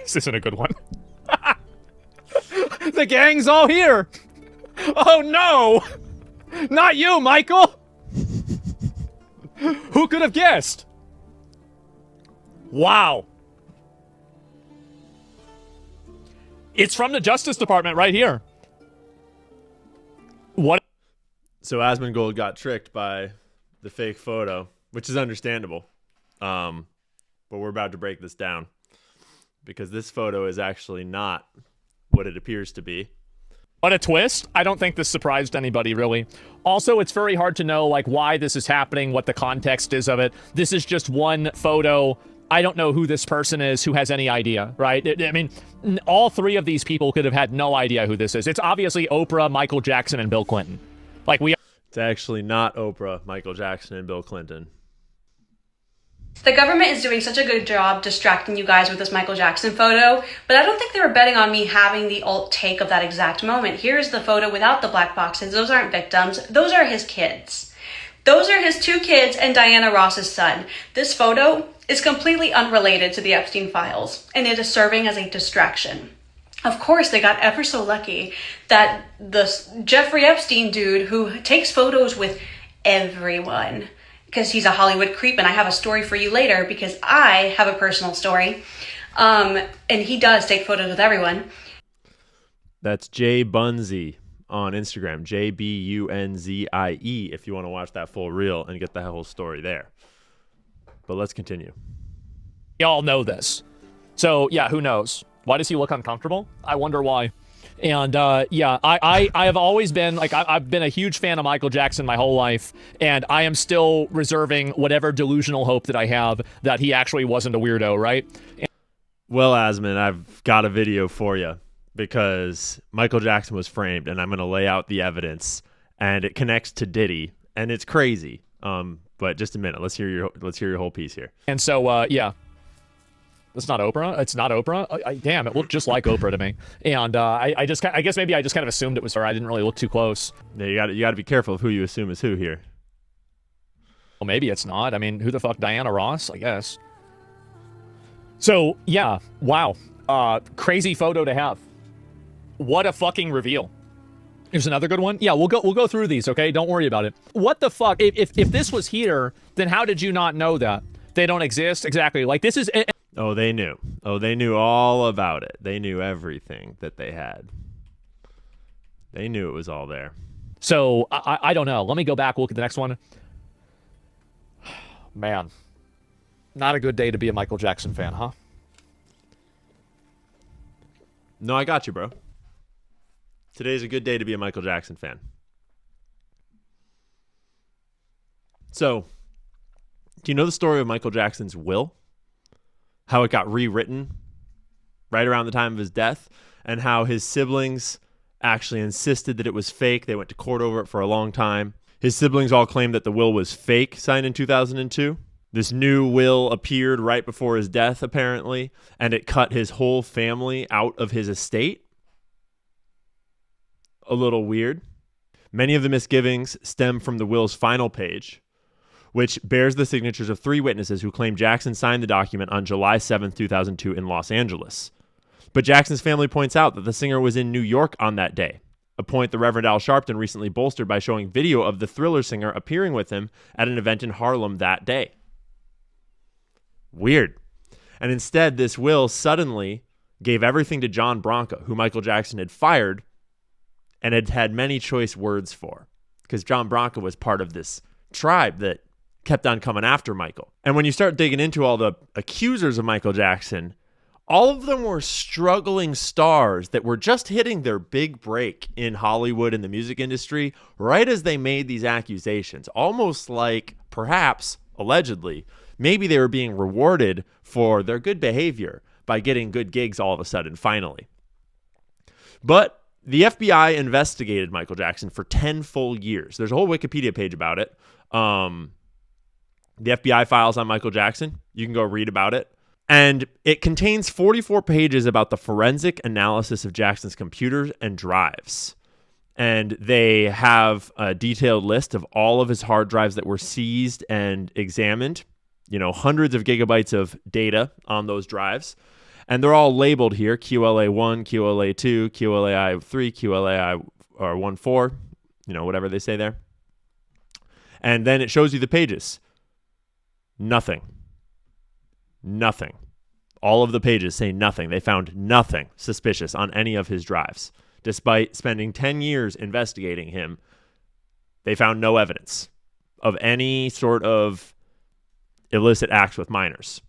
This isn't a good one. The gang's all here. Oh no! Not you, Michael! Who could have guessed? Wow. It's from the Justice Department right here. What? So Asmongold got tricked by the fake photo, which is understandable. But we're about to break this down because this photo is actually not what it appears to be. What a twist. I don't think this surprised anybody, really. Also, it's very hard to know, like, why this is happening, what the context is of it. This is just one photo. I don't know who this person is, who has any idea, right? I mean, all three of these people could have had no idea who this is. It's obviously Oprah, Michael Jackson, and Bill Clinton. Like, It's actually not Oprah, Michael Jackson, and Bill Clinton. The government is doing such a good job distracting you guys with this Michael Jackson photo, but I don't think they were betting on me having the alt take of that exact moment. Here's the photo without the black boxes. Those aren't victims. Those are his kids. Those are his two kids and Diana Ross's son. This photo is completely unrelated to the Epstein files, and it is serving as a distraction. Of course, they got ever so lucky that the Jeffrey Epstein dude who takes photos with everyone, because he's a Hollywood creep, and I have a story for you later because I have a personal story. And he does take photos with everyone. That's Jay Bunzie on Instagram, JBUNZIE, if you want to watch that full reel and get the whole story there. But let's continue. Y'all know this. So, yeah, who knows? Why does he look uncomfortable? I wonder why. And yeah, I have always been, like, I've been a huge fan of Michael Jackson my whole life, and I am still reserving whatever delusional hope that I have that he actually wasn't a weirdo, right? Well, Asmon, I've got a video for you because Michael Jackson was framed, and I'm going to lay out the evidence, and it connects to Diddy, and it's crazy. But just a minute, let's hear your whole piece here. And so, yeah. It's not Oprah. It's not Oprah. Damn, it looked just like Oprah to me. And I guess maybe I just kind of assumed it was her. I didn't really look too close. Yeah, you got to be careful of who you assume is who here. Well, maybe it's not. I mean, who the fuck, Diana Ross? I guess. So yeah, wow, crazy photo to have. What a fucking reveal. Here's another good one. Yeah, we'll go through these. Okay, don't worry about it. What the fuck? If this was here, then how did you not know that they don't exist? Exactly. Like this is. Oh, they knew. Oh, they knew all about it. They knew everything that they had. They knew it was all there. So, I don't know. Let me go back, look at the next one. Man. Not a good day to be a Michael Jackson fan, huh? No, I got you, bro. Today's a good day to be a Michael Jackson fan. So, do you know the story of Michael Jackson's will? How it got rewritten right around the time of his death, and how his siblings actually insisted that it was fake. They went to court over it for a long time. His siblings all claimed that the will was fake, signed in 2002. This new will appeared right before his death, apparently, and it cut his whole family out of his estate. A little weird. Many of the misgivings stem from the will's final page, which bears the signatures of 3 witnesses who claim Jackson signed the document on July 7th, 2002 in Los Angeles. But Jackson's family points out that the singer was in New York on that day, a point the Reverend Al Sharpton recently bolstered by showing video of the Thriller singer appearing with him at an event in Harlem that day. Weird. And instead, this will suddenly gave everything to John Branca, who Michael Jackson had fired and had had many choice words for, because John Branca was part of this tribe that kept on coming after Michael. And when you start digging into all the accusers of Michael Jackson, all of them were struggling stars that were just hitting their big break in Hollywood and the music industry right as they made these accusations. Almost like, perhaps, allegedly, maybe they were being rewarded for their good behavior by getting good gigs all of a sudden, finally. But the FBI investigated Michael Jackson for 10 full years. There's a whole Wikipedia page about it. The FBI files on Michael Jackson. You can go read about it. And it contains 44 pages about the forensic analysis of Jackson's computers and drives. And they have a detailed list of all of his hard drives that were seized and examined. You know, hundreds of gigabytes of data on those drives. And they're all labeled here, QLA1, QLA2, QLAI3, QLAI or 14, whatever they say there. And then it shows you the pages. Nothing. All of the pages say nothing. They found nothing suspicious on any of his drives. Despite spending 10 years investigating him, they found no evidence of any sort of illicit acts with minors.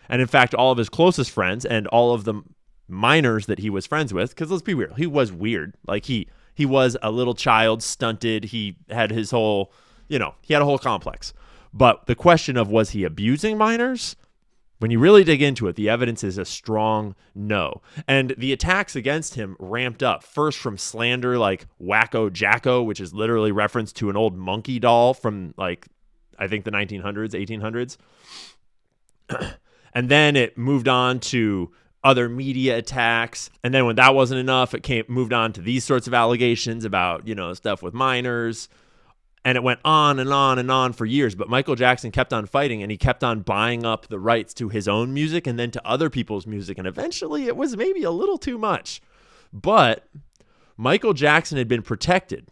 And in fact, all of his closest friends and all of the minors that he was friends with, because let's be real, he was weird. Like he was a little child, stunted. He had his whole, he had a whole complex. But the question of was he abusing minors? When you really dig into it, the evidence is a strong no. And the attacks against him ramped up, first from slander like Wacko Jacko, which is literally reference to an old monkey doll from I think the 1900s, 1800s. And then it moved on to other media attacks. And then when that wasn't enough, it moved on to these sorts of allegations about, stuff with minors. And it went on and on and on for years. But Michael Jackson kept on fighting, and he kept on buying up the rights to his own music and then to other people's music. And eventually it was maybe a little too much. But Michael Jackson had been protected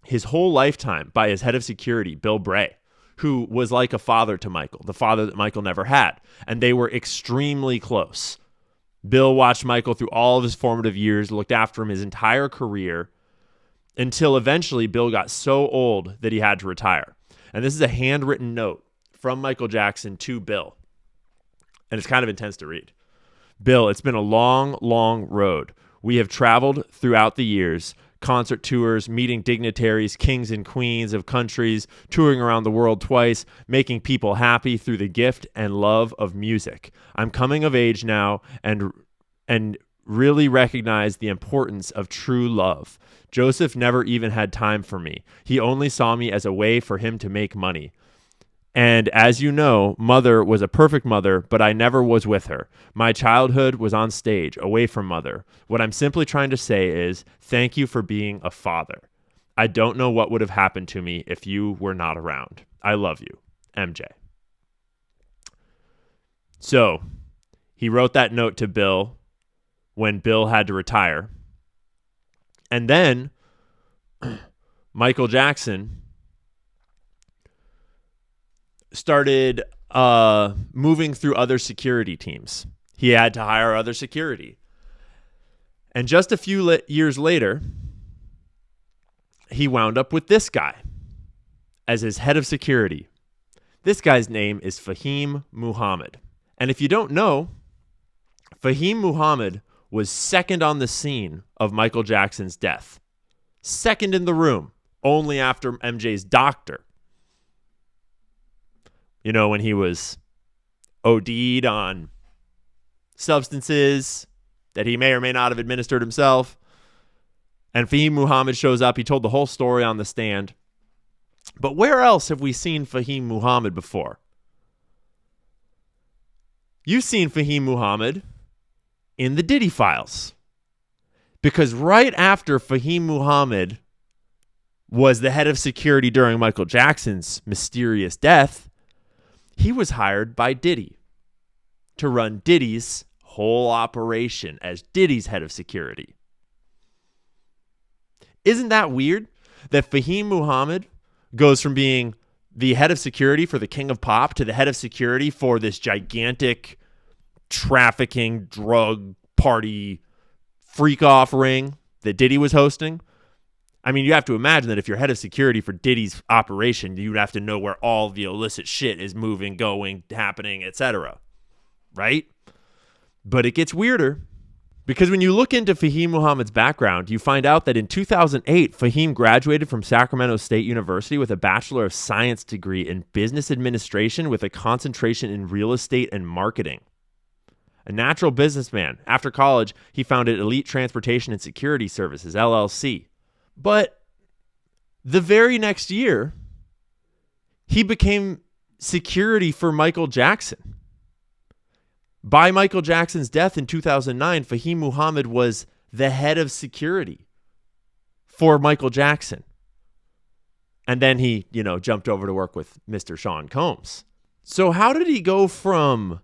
his whole lifetime by his head of security, Bill Bray, who was like a father to Michael, the father that Michael never had. And they were extremely close. Bill watched Michael through all of his formative years, looked after him his entire career, until eventually Bill got so old that he had to retire. And this is a handwritten note from Michael Jackson to Bill. And it's kind of intense to read. Bill, it's been a long, long road. We have traveled throughout the years, concert tours, meeting dignitaries, kings and queens of countries, touring around the world twice, making people happy through the gift and love of music. I'm coming of age now and really recognize the importance of true love. Joseph never even had time for me. He only saw me as a way for him to make money. And as you know, Mother was a perfect mother, but I never was with her. My childhood was on stage, away from Mother. What I'm simply trying to say is, thank you for being a father. I don't know what would have happened to me if you were not around. I love you, MJ. So, he wrote that note to Bill when Bill had to retire. And then Michael Jackson started moving through other security teams. He had to hire other security. And just a few years later, he wound up with this guy as his head of security. This guy's name is Fahim Muhammad. And if you don't know, Fahim Muhammad was second on the scene of Michael Jackson's death. Second in the room, only after MJ's doctor. When he was OD'd on substances that he may or may not have administered himself. And Fahim Muhammad shows up. He told the whole story on the stand. But where else have we seen Fahim Muhammad before? You've seen Fahim Muhammad in the Diddy files. Because right after Fahim Muhammad was the head of security during Michael Jackson's mysterious death, he was hired by Diddy to run Diddy's whole operation as Diddy's head of security. Isn't that weird that Fahim Muhammad goes from being the head of security for the King of Pop to the head of security for this gigantic trafficking drug party freak off ring that Diddy was hosting? I mean, you have to imagine that if you're head of security for Diddy's operation, you'd have to know where all the illicit shit is moving, going, happening, etc. Right? But it gets weirder. Because when you look into Fahim Muhammad's background, you find out that in 2008, Fahim graduated from Sacramento State University with a Bachelor of Science degree in Business Administration with a concentration in real estate and marketing. A natural businessman, after college, he founded Elite Transportation and Security Services, LLC. But the very next year, he became security for Michael Jackson. By Michael Jackson's death in 2009, Fahim Muhammad was the head of security for Michael Jackson. And then he, jumped over to work with Mr. Sean Combs. So how did he go from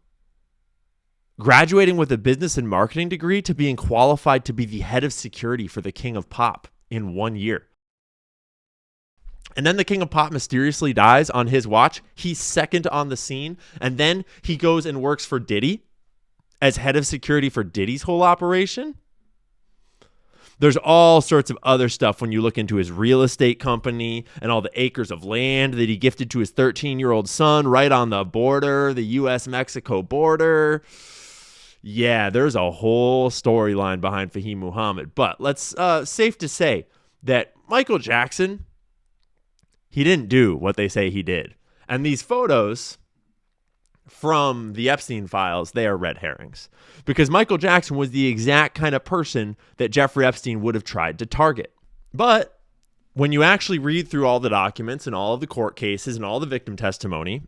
graduating with a business and marketing degree to being qualified to be the head of security for the King of Pop in 1 year. And then the King of Pop mysteriously dies on his watch. He's second on the scene. And then he goes and works for Diddy as head of security for Diddy's whole operation. There's all sorts of other stuff when you look into his real estate company and all the acres of land that he gifted to his 13-year-old son right on the border, the U.S.-Mexico border. Yeah, there's a whole storyline behind Fahim Muhammad. But let's safe to say that Michael Jackson, he didn't do what they say he did. And these photos from the Epstein files, they are red herrings. Because Michael Jackson was the exact kind of person that Jeffrey Epstein would have tried to target. But when you actually read through all the documents and all of the court cases and all the victim testimony,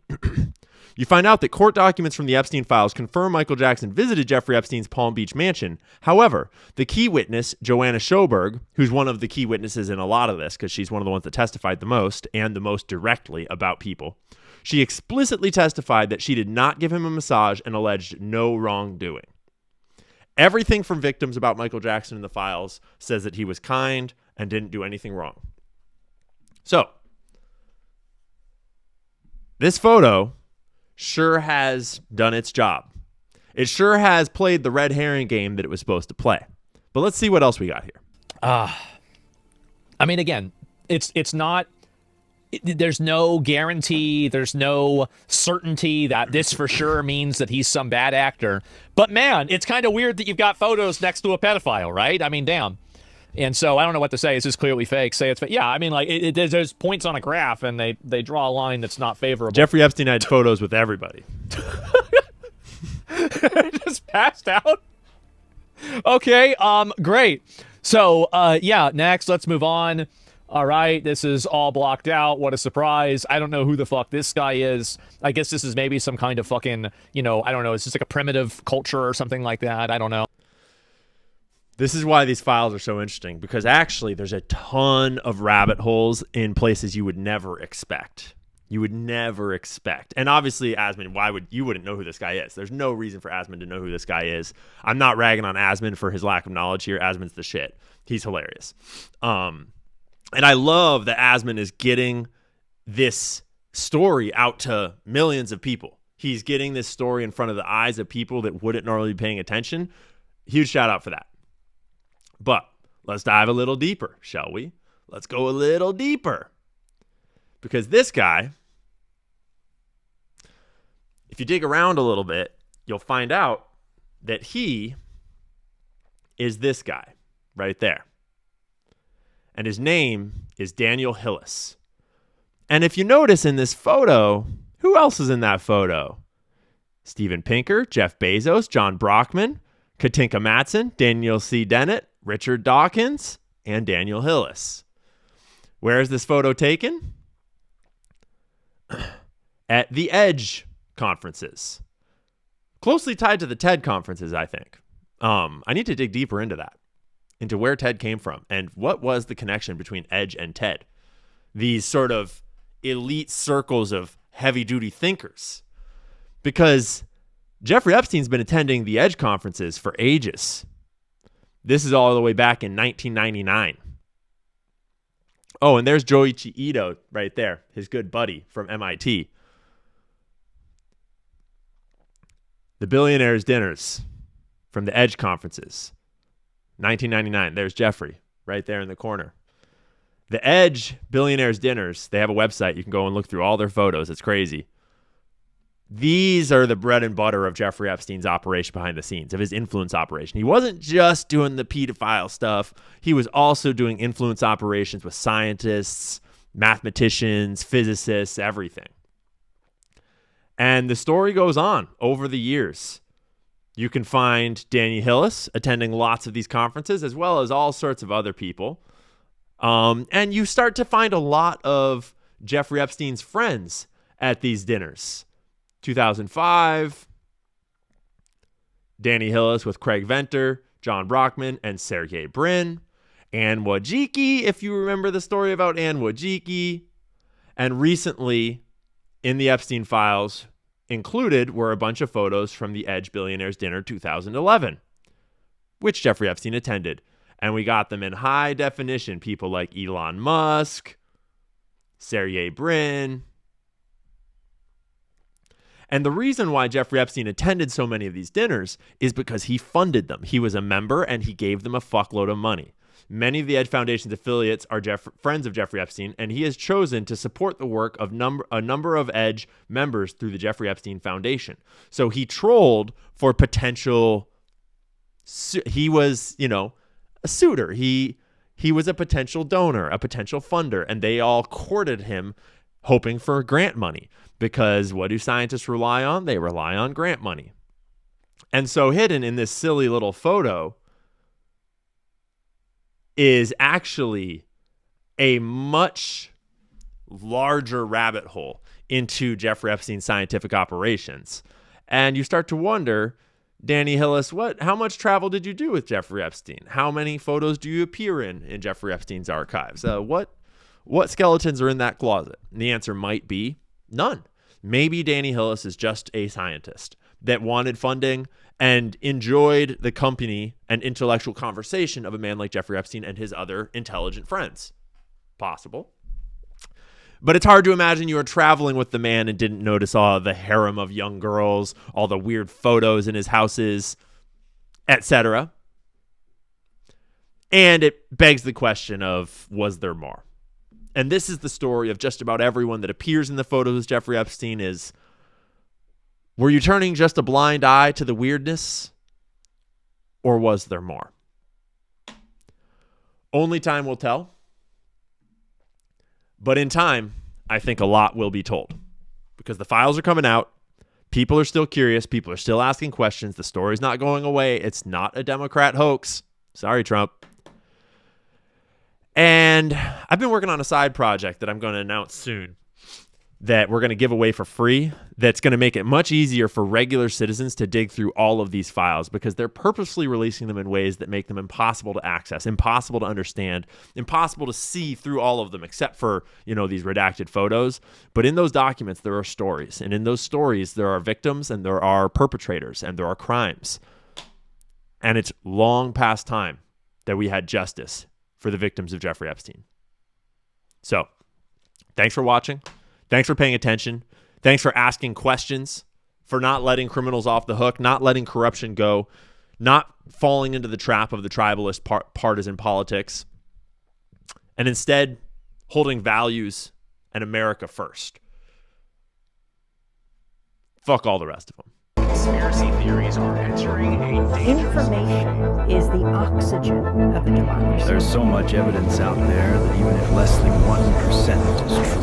you find out that court documents from the Epstein files confirm Michael Jackson visited Jeffrey Epstein's Palm Beach mansion. However, the key witness, Joanna Schoberg, who's one of the key witnesses in a lot of this because she's one of the ones that testified the most and the most directly about people, she explicitly testified that she did not give him a massage and alleged no wrongdoing. Everything from victims about Michael Jackson in the files says that he was kind and didn't do anything wrong. So, this photo sure has done its job. It sure has played the red herring game that it was supposed to play. But let's see what else we got here. I mean, again, it's not... There's no guarantee, there's no certainty that this for sure means that he's some bad actor. But man, it's kind of weird that you've got photos next to a pedophile, right? I mean, damn. And so I don't know what to say. Is this clearly fake? Say it's fake. Yeah, I mean, like, there's points on a graph, and they draw a line that's not favorable. Jeffrey Epstein had photos with everybody. Just passed out? Okay, great. So, yeah, next, let's move on. All right, this is all blocked out. What a surprise. I don't know who the fuck this guy is. I guess this is maybe some kind of fucking, I don't know. It's just like a primitive culture or something like that. I don't know. This is why these files are so interesting, because actually there's a ton of rabbit holes in places you would never expect. You would never expect. And obviously, Asman, you wouldn't know who this guy is. There's no reason for Asman to know who this guy is. I'm not ragging on Asman for his lack of knowledge here. Asman's the shit. He's hilarious. And I love that Asman is getting this story out to millions of people. He's getting this story in front of the eyes of people that wouldn't normally be paying attention. Huge shout out for that. But let's dive a little deeper, shall we? Let's go a little deeper. Because this guy, if you dig around a little bit, you'll find out that he is this guy right there. And his name is Daniel Hillis. And if you notice in this photo, who else is in that photo? Steven Pinker, Jeff Bezos, John Brockman, Katinka Matson, Daniel C. Dennett, Richard Dawkins, and Daniel Hillis. Where is this photo taken? At the Edge conferences. Closely tied to the TED conferences, I think. I need to dig deeper into that. Into where TED came from and what was the connection between Edge and TED. These sort of elite circles of heavy-duty thinkers. Because Jeffrey Epstein's been attending the Edge conferences for ages. This is all the way back in 1999. Oh, and there's Joichi Ito right there, his good buddy from MIT. The Billionaires' Dinners from the Edge conferences. 1999. There's Jeffrey right there in the corner. The Edge Billionaires Dinners, they have a website. You can go and look through all their photos. It's crazy. These are the bread and butter of Jeffrey Epstein's operation behind the scenes, of his influence operation. He wasn't just doing the pedophile stuff. He was also doing influence operations with scientists, mathematicians, physicists, everything. And the story goes on over the years. You can find Daniel Hillis attending lots of these conferences, as well as all sorts of other people. And you start to find a lot of Jeffrey Epstein's friends at these dinners. 2005, Danny Hillis with Craig Venter, John Brockman, and Sergey Brin. Anne Wojcicki, if you remember the story about Anne Wojcicki. And recently, in the Epstein files, Included were a bunch of photos from the Edge Billionaires Dinner 2011, which Jeffrey Epstein attended. And we got them in high definition. People like Elon Musk, Sergey Brin. And the reason why Jeffrey Epstein attended so many of these dinners is because he funded them. He was a member and he gave them a fuckload of money. Many of the Edge Foundation's affiliates are friends of Jeffrey Epstein, and he has chosen to support the work of a number of Edge members through the Jeffrey Epstein Foundation. So he trolled for potential. He was, a suitor. He was a potential donor, a potential funder, and they all courted him, hoping for grant money. Because what do scientists rely on? They rely on grant money. And so hidden in this silly little photo is actually a much larger rabbit hole into Jeffrey Epstein's scientific operations. And you start to wonder, Danny Hillis, how much travel did you do with Jeffrey Epstein? How many photos do you appear in Jeffrey Epstein's archives? What skeletons are in that closet? And the answer might be none. Maybe Danny Hillis is just a scientist that wanted funding and enjoyed the company and intellectual conversation of a man like Jeffrey Epstein and his other intelligent friends. Possible. But it's hard to imagine you were traveling with the man and didn't notice all the harem of young girls, all the weird photos in his houses, etc. And it begs the question of, was there more? And this is the story of just about everyone that appears in the photos with Jeffrey Epstein is, were you turning just a blind eye to the weirdness? Or was there more? Only time will tell. But in time, I think a lot will be told. Because the files are coming out. People are still curious. People are still asking questions. The story's not going away. It's not a Democrat hoax. Sorry, Trump. And I've been working on a side project that I'm going to announce soon that we're going to give away for free. That's going to make it much easier for regular citizens to dig through all of these files because they're purposely releasing them in ways that make them impossible to access, impossible to understand, impossible to see through all of them except for, these redacted photos. But in those documents, there are stories. And in those stories, there are victims and there are perpetrators and there are crimes. And it's long past time that we had justice for the victims of Jeffrey Epstein. So, thanks for watching. Thanks for paying attention. Thanks for asking questions, for not letting criminals off the hook, not letting corruption go, not falling into the trap of the tribalist partisan politics, and instead holding values and America first. Fuck all the rest of them. Conspiracy theories are entering a dangerous... Information is the oxygen of the democracy. There's so much evidence out there that even if less than 1% is true,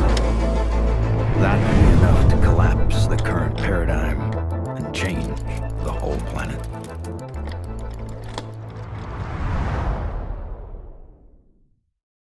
that would be enough to collapse the current paradigm.